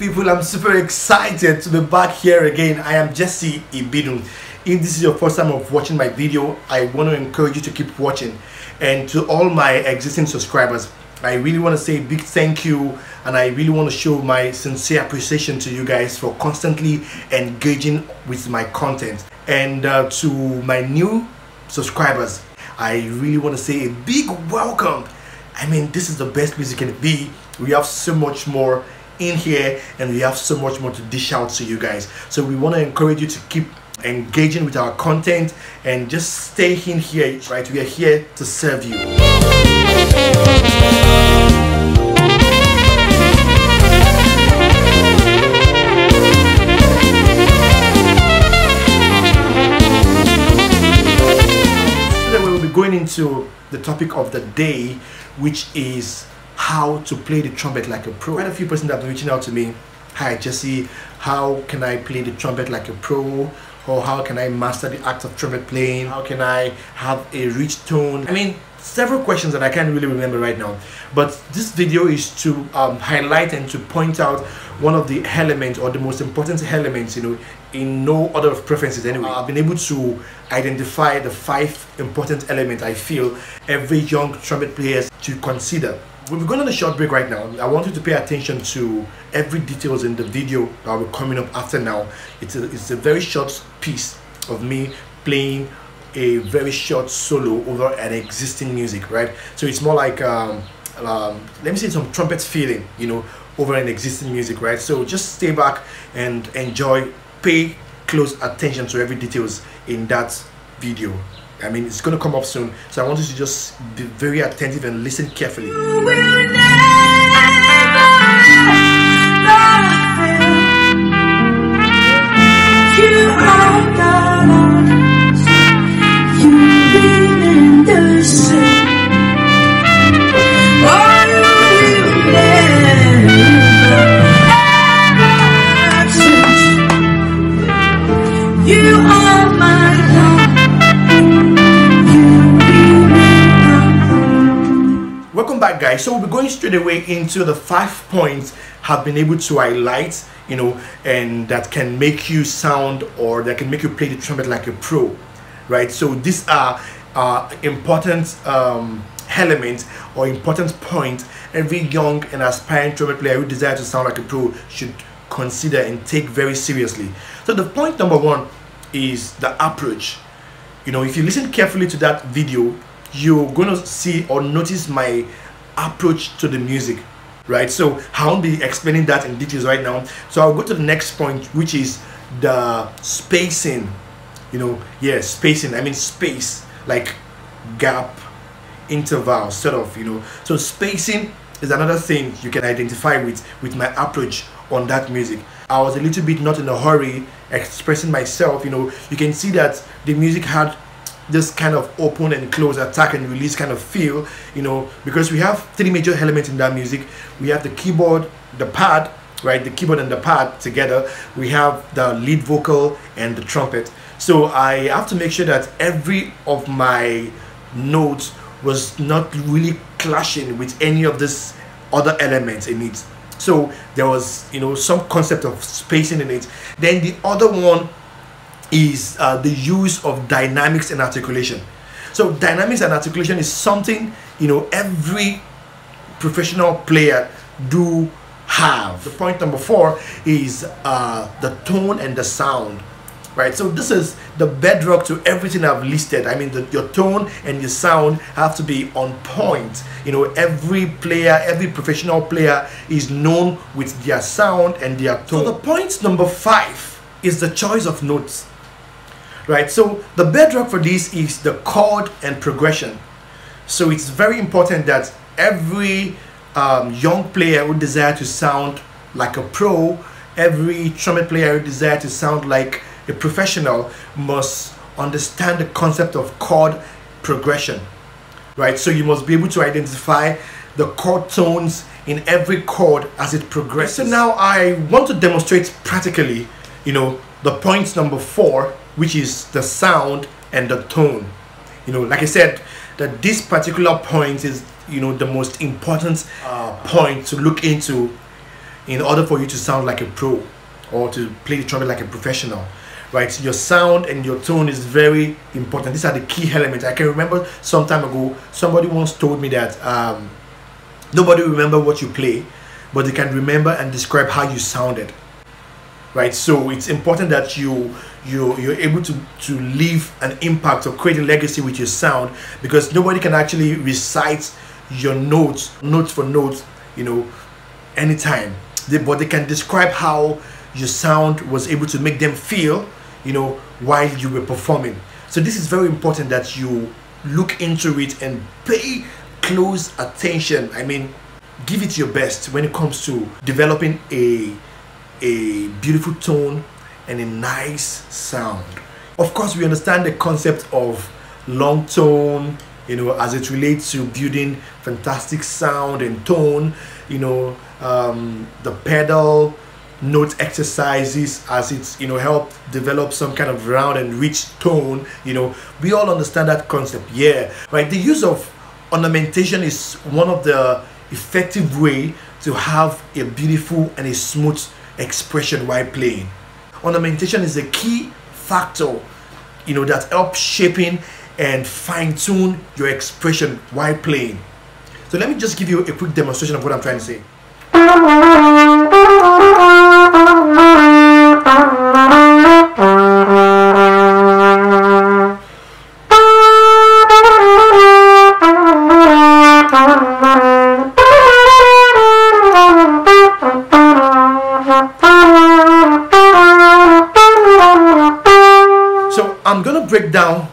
people, I'm super excited to be back here again. I am Jesse Ibidun. If this is your first time of watching my video, I want to encourage you to keep watching. And to all my existing subscribers, I really want to say a big thank you, and I really want to show my sincere appreciation to you guys for constantly engaging with my content. And to my new subscribers, I really want to say a big welcome. I mean, this is the best music can be. We have so much more in here, and we have so much more to dish out to you guys. So we want to encourage you to keep engaging with our content and just stay in here, right? We are here to serve you. Today we'll be going into the topic of the day, which is how to play the trumpet like a pro. Quite a few persons have been reaching out to me. Hi Jesse, how can I play the trumpet like a pro? Or how can I master the act of trumpet playing? How can I have a rich tone? I mean, several questions that I can't really remember right now. But this video is to highlight and to point out one of the elements, or the most important elements, you know, in no order of preferences anyway. I've been able to identify the 5 important elements I feel every young trumpet player should consider. We're going on a short break right now. I want you to pay attention to every details in the video that will be coming up after now. It's a very short piece of me playing a very short solo over an existing music, right? So it's more like let me say some trumpet feeling, you know, over an existing music, right? So just stay back and enjoy. Pay close attention to every details in that video. I mean, it's going to come up soon, so I want you to just be very attentive and listen carefully. Welcome back, guys. So we'll be going straight away into the 5 points I've been able to highlight, you know, and that can make you sound, or that can make you play the trumpet like a pro, right? So these are important elements or important points every young and aspiring trumpet player who desires to sound like a pro should consider and take very seriously. So the point number 1 is the approach. You know, if you listen carefully to that video, you're going to see or notice my approach to the music, right? So I won't be explaining that in details right now. So I'll go to the next point, which is the spacing. You know, yeah, spacing. I mean space, like gap, interval, sort of, you know. So spacing is another thing you can identify with my approach on that music. I was a little bit not in a hurry expressing myself, you know. You can see that the music had this kind of open and close, attack and release kind of feel, you know, because we have 3 major elements in that music. We have the keyboard, the pad, right? The keyboard and the pad together. We have the lead vocal and the trumpet. So I have to make sure that every of my notes was not really clashing with any of this other elements in it. So there was, you know, some concept of spacing in it. Then the other one is the use of dynamics and articulation. So dynamics and articulation is something, you know, every professional player do have. The point number 4 is the tone and the sound, right? So this is the bedrock to everything I've listed. I mean, your tone and your sound have to be on point. You know, every player, every professional player is known with their sound and their tone. So the point number 5 is the choice of notes, right? So the bedrock for this is the chord and progression. So it's very important that every young player who desires to sound like a pro, every trumpet player who desires to sound like a professional, must understand the concept of chord progression, right? So you must be able to identify the chord tones in every chord as it progresses. So now I want to demonstrate practically, you know, the point number 4, which is the sound and the tone. You know, like I said, that this particular point is, you know, the most important point to look into in order for you to sound like a pro or to play the trumpet like a professional, right? Your sound and your tone is very important. These are the key elements. I can remember some time ago, somebody once told me that nobody remember what you play, but they can remember and describe how you sounded, right? So it's important that you're able to leave an impact or create a legacy with your sound, because nobody can actually recite your notes for notes, you know, anytime. But they can describe how your sound was able to make them feel, you know, while you were performing. So this is very important that you look into it and pay close attention. I mean, give it your best when it comes to developing a beautiful tone and a nice sound. Of course, we understand the concept of long tone, you know, as it relates to building fantastic sound and tone, you know, the pedal note exercises as it's, you know, help develop some kind of round and rich tone. You know, we all understand that concept, yeah, right? The use of ornamentation is one of the effective way to have a beautiful and a smooth expression while playing. Ornamentation is a key factor, you know, that helps shaping and fine-tune your expression while playing. So let me just give you a quick demonstration of what I'm trying to say. So I'm gonna break down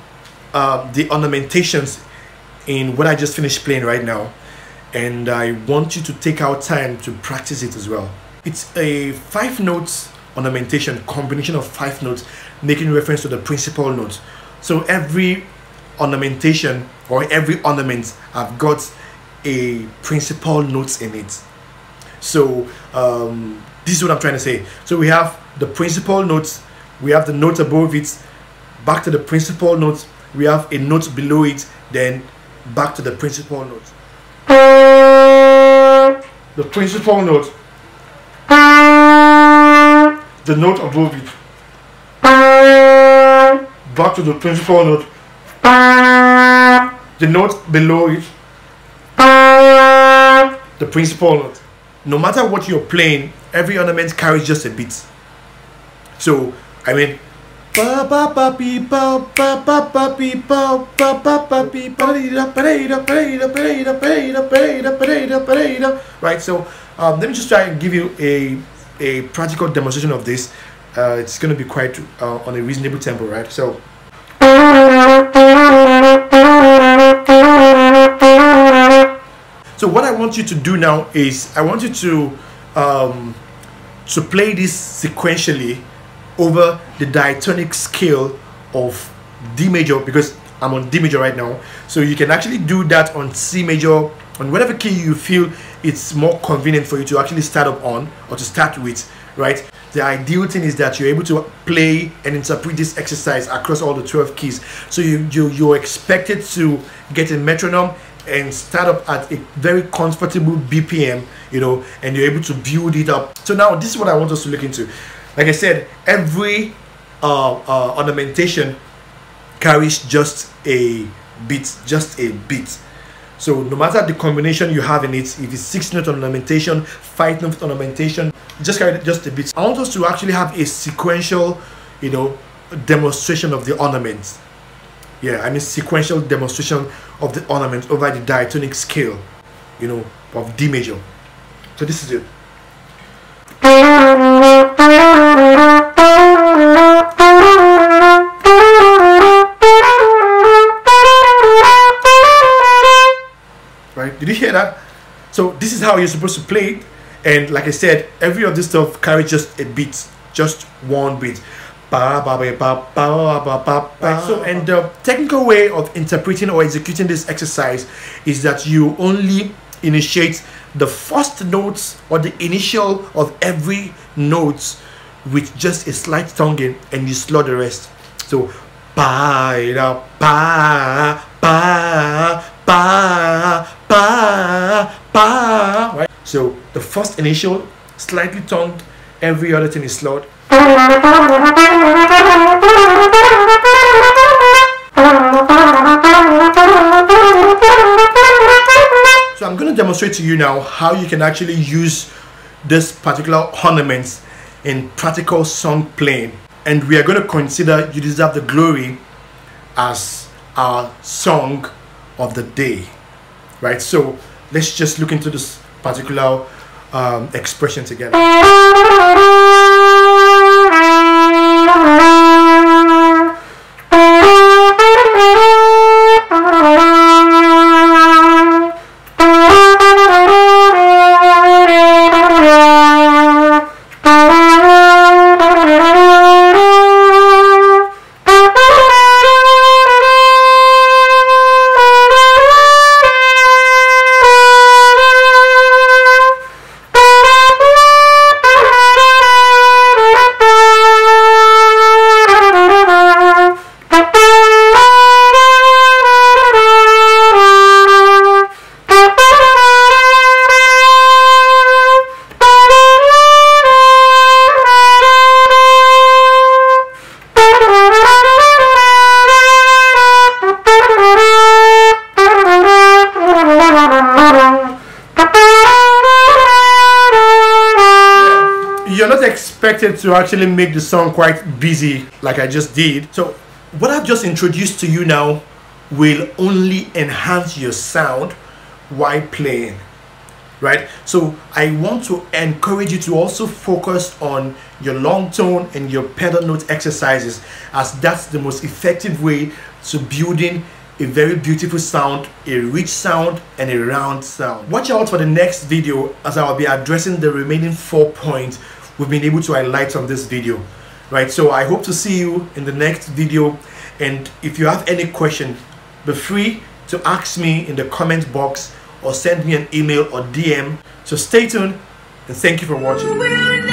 the ornamentations in what I just finished playing right now, and I want you to take our time to practice it as well. It's a 5 notes ornamentation, combination of 5 notes, making reference to the principal note. So every ornamentation or every ornament have got a principal notes in it. So this is what I'm trying to say. So we have the principal notes, we have the note above it, back to the principal note, we have a note below it, then back to the principal note. The principal note, the note above it, back to the principal note, the note below it, the principal note. No matter what you're playing, every ornament carries just a beat. So I mean, right? So let me just try and give you a practical demonstration of this. It's going to be quite on a reasonable tempo, right? So what I want you to do now is I want you to play this sequentially over the diatonic scale of D major, because I'm on D major right now. So you can actually do that on C major, on whatever key you feel it's more convenient for you to actually start up on or to start with, right? The ideal thing is that you're able to play and interpret this exercise across all the 12 keys. So you're expected to get a metronome and start up at a very comfortable BPM, you know, and you're able to build it up. So now this is what I want us to look into. Like I said, every ornamentation carries just a beat, So no matter the combination you have in it, if it's 6-note ornamentation, 5-note ornamentation, just carry just a beat. I want us to actually have a sequential, you know, demonstration of the ornaments. Yeah, I mean sequential demonstration of the ornament over the diatonic scale, you know, of D major. So this is it. Right? Did you hear that? So this is how you're supposed to play it. And like I said, every of this stuff carries just a beat, just one beat. Right? So, and the technical way of interpreting or executing this exercise is that you only initiate the first notes or the initial of every note with just a slight tonguing, and you slow the rest. So right? So the first initial slightly toned, every other thing is slowed. So I'm going to demonstrate to you now how you can actually use this particular ornaments in practical song playing. And we are going to consider You Deserve the Glory as our song of the day, right? So let's just look into this particular expression together. You're not expected to actually make the song quite busy like I just did. So what I've just introduced to you now will only enhance your sound while playing, right? So I want to encourage you to also focus on your long tone and your pedal note exercises, as that's the most effective way to building a very beautiful sound, a rich sound, and a round sound. Watch out for the next video, as I will be addressing the remaining 4 points we've been able to highlight from this video, right? So I hope to see you in the next video, and if you have any question, be free to ask me in the comment box or send me an email or DM. So stay tuned, and thank you for watching.